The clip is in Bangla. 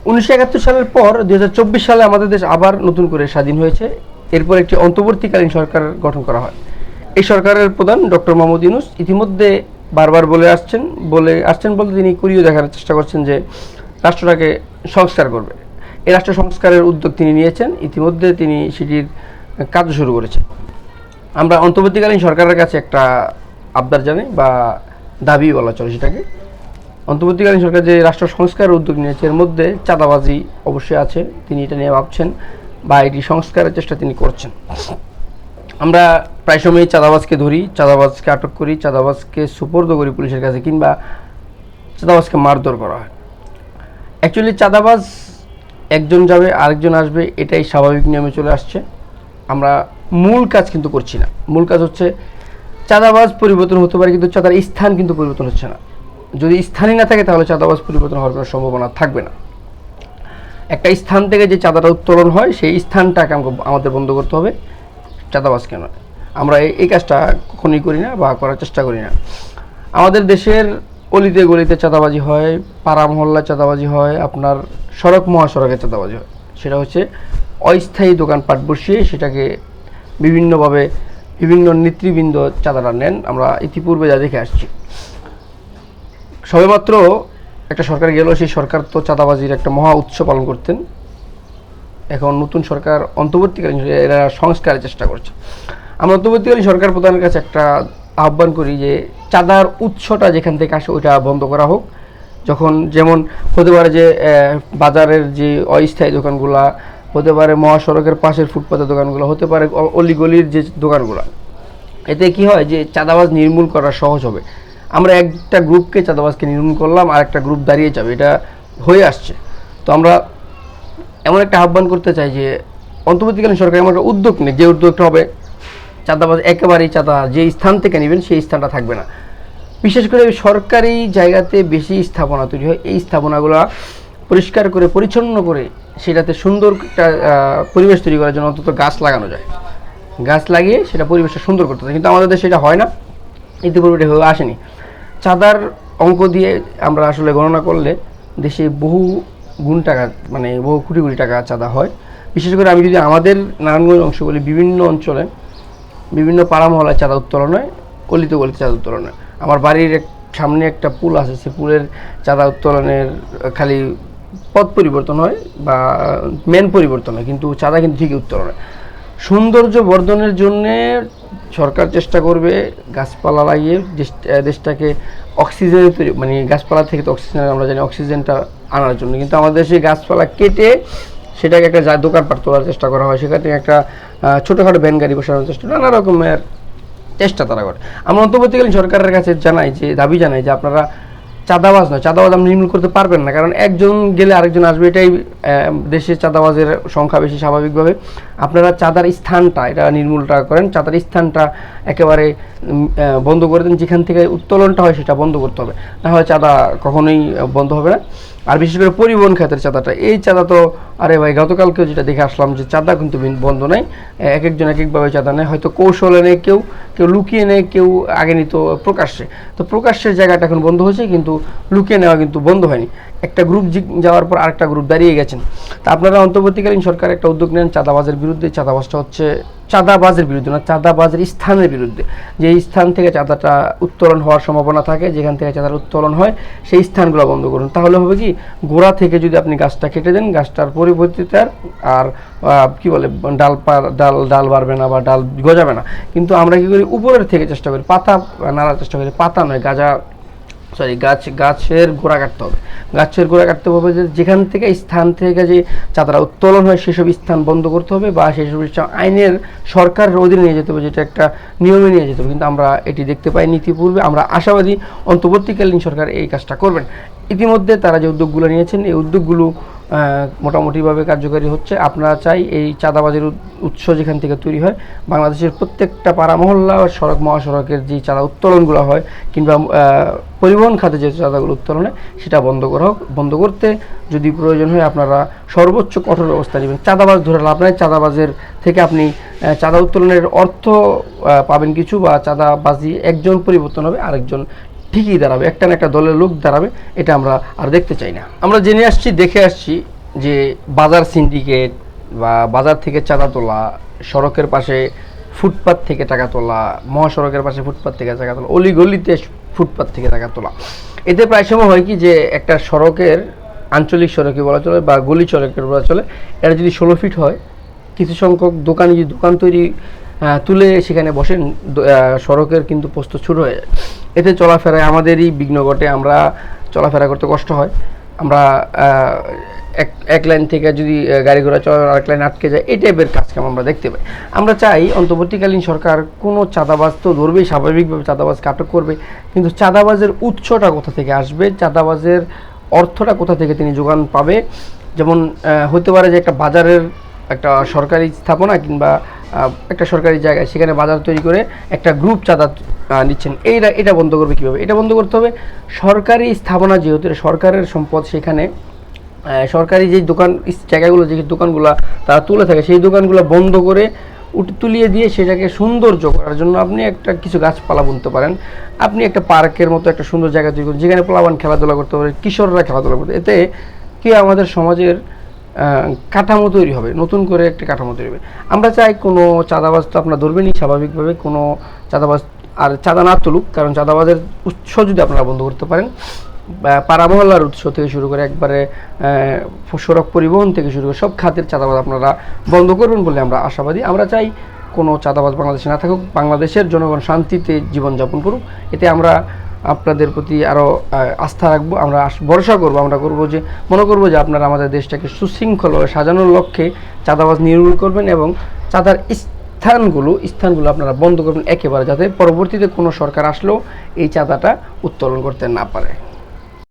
1971 সালের পর 2024 সালে আমাদের দেশ আবার নতুন করে স্বাধীন হয়েছে। এরপর একটি অন্তর্বর্তীকালীন সরকার গঠন করা হয়। এই সরকারের প্রধান ডক্টর মোহাম্মদ ইউনূস ইতিমধ্যে বারবার বলে আসছেন বলতে তিনি করিয়ে দেখার চেষ্টা করছেন যে রাষ্ট্রটাকে সংস্কার করবে। এই রাষ্ট্র সংস্কারের উদ্যোগ তিনি নিয়েছেন, ইতিমধ্যে তিনি সেটির কাজ শুরু করেছেন। আমরা অন্তর্বর্তীকালীন সরকারের কাছে একটা আবদার জানাই বা দাবি বলা চলে সেটাকে। অন্তর্বর্তীকালীন সরকার যে রাষ্ট্র সংস্কারের উদ্যোগ নিয়েছে এর মধ্যে চাঁদাবাজি অবশ্যই আছে, তিনি এটা নিয়ে ভাবছেন বা এটি সংস্কারের চেষ্টা তিনি করছেন। আমরা প্রায় সময়ই চাঁদাবাজকে ধরি, চাঁদাবাজকে আটক করি, চাঁদাবাজকে সুপর্দ করি পুলিশের কাছে, কিংবা চাঁদাবাজকে মারধর করা হয়। অ্যাকচুয়ালি চাঁদাবাজ একজন যাবে আরেকজন আসবে, এটাই স্বাভাবিক নিয়মে চলে আসছে। আমরা মূল কাজ কিন্তু করছি না। মূল কাজ হচ্ছে চাঁদাবাজ পরিবর্তন হতে পারে, কিন্তু চাঁদার স্থান কিন্তু পরিবর্তন হচ্ছে না। যদি স্থানই না থাকে তাহলে চাঁদাবাজ পরিবর্তন হওয়ার কোনো সম্ভাবনা থাকবে না। একটা স্থান থেকে যে চাঁদাটা উত্তোলন হয় সেই স্থানটাকে আমাদের বন্ধ করতে হবে, চাঁদাবাজকে নয়। আমরা এই কাজটা কখনোই করি না বা করার চেষ্টা করি না। আমাদের দেশের অলিতে গলিতে চাঁদাবাজি হয়, পাড়া মহল্লায় চাঁদাবাজি হয়, আপনার সড়ক মহাসড়কে চাঁদাবাজি হয়। সেটা হচ্ছে অস্থায়ী দোকানপাট বসিয়ে সেটাকে বিভিন্নভাবে বিভিন্ন নেতৃবৃন্দ চাঁদাটা নেন। আমরা ইতিপূর্বে যা দেখে আসছি। সবেমাত্র একটা সরকার গেল, সেই সরকার তো চাঁদাবাজির একটা মহা উৎসব পালন করতেন। এখন নতুন সরকার অন্তর্বর্তীকালীন এরা সংস্কারের চেষ্টা করছে। আমরা অন্তর্বর্তীকালীন সরকার প্রধানের কাছে একটা আহ্বান করি যে চাঁদার উৎসটা যেখান থেকে আসে ওইটা বন্ধ করা হোক। যখন যেমন হতে পারে যে বাজারের যে অস্থায়ী দোকানগুলা, হতে পারে মহাসড়কের পাশের ফুটপাতের দোকানগুলো, হতে পারে অলিগলির যে দোকানগুলো, এতে কি হয় যে চাঁদাবাজ নির্মূল করা সহজ হবে। আমরা একটা গ্রুপকে চাঁদাবাজকে নির্মূল করলাম আর একটা গ্রুপ দাঁড়িয়ে যাবে, এটা হয়ে আসছে। তো আমরা এমন একটা আহ্বান করতে চাই যে অন্তর্বর্তীকালীন সরকার এমন একটা উদ্যোগ নেই যে উদ্যোগটা হবে চাঁদাবাজ একেবারেই চাঁদা যে স্থান থেকে নেবেন সেই স্থানটা থাকবে না। বিশেষ করে সরকারি জায়গাতে বেশি স্থাপনা তৈরি হয়, এই স্থাপনাগুলো পরিষ্কার করে পরিচ্ছন্ন করে সেটাতে সুন্দর একটা পরিবেশ তৈরি করার জন্য অন্তত গাছ লাগানো যায়। গাছ লাগিয়ে সেটা পরিবেশটা সুন্দর করতে হয়, কিন্তু আমাদের দেশে সেটা হয় না, ইতিপূর্বে এটা হয়ে আসেনি। চাঁদার অঙ্ক দিয়ে আমরা আসলে গণনা করলে দেশে বহু গুণ টাকা, মানে বহু কোটি কোটি টাকা চাঁদা হয়। বিশেষ করে আমি যদি আমাদের নারায়ণগঞ্জ অংশ বলি, বিভিন্ন অঞ্চলে বিভিন্ন পাড়া মহলায় চাঁদা উত্তোলন হয়, গলিতে গলিতে চাঁদা উত্তোলন হয়। আমার বাড়ির সামনে একটা পুল আছে, সে পুলের চাঁদা উত্তোলনের খালি পথ পরিবর্তন হয় বা মেন পরিবর্তন হয়, কিন্তু চাঁদা কিন্তু ঠিকই উত্তোলন হয়। সৌন্দর্য বর্ধনের জন্যে সরকার চেষ্টা করবে গাছপালা লাগিয়ে দেশটাকে অক্সিজেনের তৈরি, মানে গাছপালা থেকে তো অক্সিজেন আমরা জানি, অক্সিজেনটা আনার জন্য। কিন্তু আমাদের দেশে গাছপালা কেটে সেটাকে একটা দোকানপাট তোলার চেষ্টা করা হয়, সেখান থেকে একটা ছোটোখাটো ভ্যান গাড়ি বসানোর চেষ্টা, নানা রকমের চেষ্টা তারা করে। আমরা অন্তর্বর্তীকালীন সরকারের কাছে দাবি জানাই যে আপনারা চাঁদাবাজ নয়, চাঁদাবাজ আপনি নির্মূল করতে পারবেন না, কারণ একজন গেলে আরেকজন আসবে, এটাই দেশে চাঁদাবাজের সংখ্যা বেশি স্বাভাবিকভাবে। আপনারা চাঁদার স্থানটা এটা নির্মূলটা করেন, চাঁদার স্থানটা একেবারে বন্ধ করে দেন, যেখান থেকে উত্তোলনটা হয় সেটা বন্ধ করতে হবে, না হয় চাঁদা কখনোই বন্ধ হবে না। আর বিশেষ করে পরিবহন খাতের চাঁদাটা, এই চাঁদা তো আরে ভাই গতকালকেও যেটা দেখে আসলাম যে চাঁদা কিন্তু বন্ধ নাই, এক একজন এক একভাবে চাঁদা নেয়, হয়তো কৌশলে নেয়, কেউ লুকিয়ে নেয়, কেউ আগে নিত প্রকাশ্যে। তো প্রকাশ্যের জায়গাটা এখন বন্ধ হয়েছে, কিন্তু লুকিয়ে নেওয়া কিন্তু বন্ধ হয়নি। একটা গ্রুপ যাওয়ার পর আরেকটা গ্রুপ দাঁড়িয়ে গেছেন। তা আপনারা অন্তর্বর্তীকালীন সরকার একটা উদ্যোগ নেন চাঁদাবাজের বিরুদ্ধে। চাঁদাবাজটা হচ্ছে চাঁদাবাজের বিরুদ্ধে না, চাঁদাবাজের স্থানের বিরুদ্ধে। যে স্থান থেকে চাঁদাটা উত্তোলন হওয়ার সম্ভাবনা থাকে, যেখান থেকে চাঁদার উত্তোলন হয় সেই স্থানগুলো বন্ধ করুন। তাহলে হবে কি, গোড়া থেকে যদি আপনি গাছটা কেটে দেন, গাছটার পরিবর্তিতে আর কি বলে ডাল বাড়বে না বা ডাল গজাবে না। কিন্তু আমরা কি করি, উপরের থেকে চেষ্টা করি, পাতা নাড়ার চেষ্টা করি, পাতা নয় গাছের গোড়া কাটতে হবে। গাছের গোড়া কাটতে হবে যেখান থেকে স্থান থেকে যে চাঁদাটা উত্তোলন হয় সেসব স্থান বন্ধ করতে হবে, বা সেসব আইনের সরকারের অধীনে নিয়ে যেতে হবে, যেটা একটা নিয়মে নিয়ে যেতে হবে। কিন্তু আমরা এটি দেখতে পাইনি ইতিপূর্বে। আমরা আশাবাদী অন্তর্বর্তীকালীন সরকার এই কাজটা করবেন। ইতিমধ্যে তারা যে উদ্যোগগুলো নিয়েছেন এই উদ্যোগগুলো মোটামুটিভাবে কার্যকারী হচ্ছে। আপনারা চাই এই চাঁদাবাজির উৎস যেখান থেকে তৈরি হয়, বাংলাদেশের প্রত্যেকটা পাড়া মহল্লা সড়ক মহাসড়কের যে চাঁদা উত্তোলনগুলো হয়, কিংবা পরিবহন খাতে যে চাঁদাগুলো উত্তোলন হয় সেটা বন্ধ করা হোক। বন্ধ করতে যদি প্রয়োজন হয় আপনারা সর্বোচ্চ কঠোর ব্যবস্থা নেবেন। চাঁদাবাজ ধরে লাভ নাই, চাঁদাবাজের থেকে আপনি চাঁদা উত্তোলনের অর্থ পাবেন কিছু, বা চাঁদাবাজি একজন পরিবর্তন হবে, আরেকজন ঠিকই দাঁড়াবে, একটা না একটা দলের লোক দাঁড়াবে। এটা আমরা আর দেখতে চাই না। আমরা জেনে আসছি, দেখে আসছি যে বাজার সিন্ডিকেট বা বাজার থেকে চাঁদা তোলা, সড়কের পাশে ফুটপাত থেকে টাকা তোলা, মহাসড়কের পাশে ফুটপাত থেকে টাকা তোলা, অলিগলিতে ফুটপাত থেকে টাকা তোলা, এতে প্রায় সময় হয় কি যে একটা সড়কের আঞ্চলিক সড়কে বলা চলে বা গলি সড়কের বলা চলে, এটা যদি 16 ফিট হয়, কিছু সংখ্যক দোকানি যদি দোকান তৈরি তুলে সেখানে বসেন, সড়কের কিন্তু প্রস্থ শুরু হয়ে যায়। এতে চলাফেরায় আমাদেরই বিঘ্ন ঘটে, আমরা চলাফেরা করতে কষ্ট হয়। আমরা এক লাইন থেকে যদি গাড়ি ঘোড়া চলার আরেক লাইন আটকে যায়, এই টাইপের কাজকাম আমরা দেখতে পাই। আমরা চাই অন্তর্বর্তীকালীন সরকার কোনো চাঁদাবাজ তো ধরবেই, স্বাভাবিকভাবে চাঁদাবাজকে আটক করবে, কিন্তু চাঁদাবাজের উৎসটা কোথা থেকে আসবে, চাঁদাবাজের অর্থটা কোথা থেকে তিনি যোগান পাবে। যেমন হতে পারে যে একটা বাজারের একটা সরকারি স্থাপনা কিংবা একটা সরকারি জায়গায় সেখানে বাজার তৈরি করে একটা গ্রুপ চাঁদা নিচ্ছেন, এটা বন্ধ করবে কীভাবে? এটা বন্ধ করতে হবে সরকারি স্থাপনা, যেহেতু সরকারের সম্পদ, সেখানে সরকারি যেই জায়গাগুলো, যে দোকানগুলো তারা তুলে থাকে, সেই দোকানগুলো বন্ধ করে তুলিয়ে দিয়ে সেটাকে সৌন্দর্য করার জন্য আপনি একটা কিছু গাছপালা বুনতে পারেন, আপনি একটা পার্কের মতো একটা সুন্দর জায়গা তৈরি করুন, যেখানে পোলাপান খেলাধুলা করতে পারে, কিশোররা খেলাধুলা করতে, এতে কি আমাদের সমাজের কাঠামো তৈরি হবে, নতুন করে একটা কাঠামো তৈরি হবে। আমরা চাই কোনো চাঁদাবাজ তো আপনারা ধরবেনই স্বাভাবিকভাবে, কোনো চাঁদাবাজ আর চাঁদা না তুলুক, কারণ চাঁদাবাজের উৎস যদি আপনারা বন্ধ করতে পারেন, পাড়া মহল্লার উৎস থেকে শুরু করে একবারে সড়ক পরিবহন থেকে শুরু করে সব খাতের চাঁদাবাজ আপনারা বন্ধ করবেন বলে আমরা আশাবাদী। আমরা চাই কোনো চাঁদাবাজ বাংলাদেশে না থাকুক, বাংলাদেশের জনগণ শান্তিতে জীবনযাপন করুক। এতে আমরা আপনাদের প্রতি আরও আস্থা রাখবো, আমরা ভরসা করবো, আমরা মনে করবো যে আপনারা আমাদের দেশটাকে সুশৃঙ্খলভাবে সাজানোর লক্ষ্যে চাঁদাবাজ নির্মূল করবেন এবং চাঁদার স্থানগুলো আপনারা বন্ধ করবেন একেবারে, যাতে পরবর্তীতে কোনো সরকার আসলেও এই চাঁদাটা উত্তোলন করতে না পারে।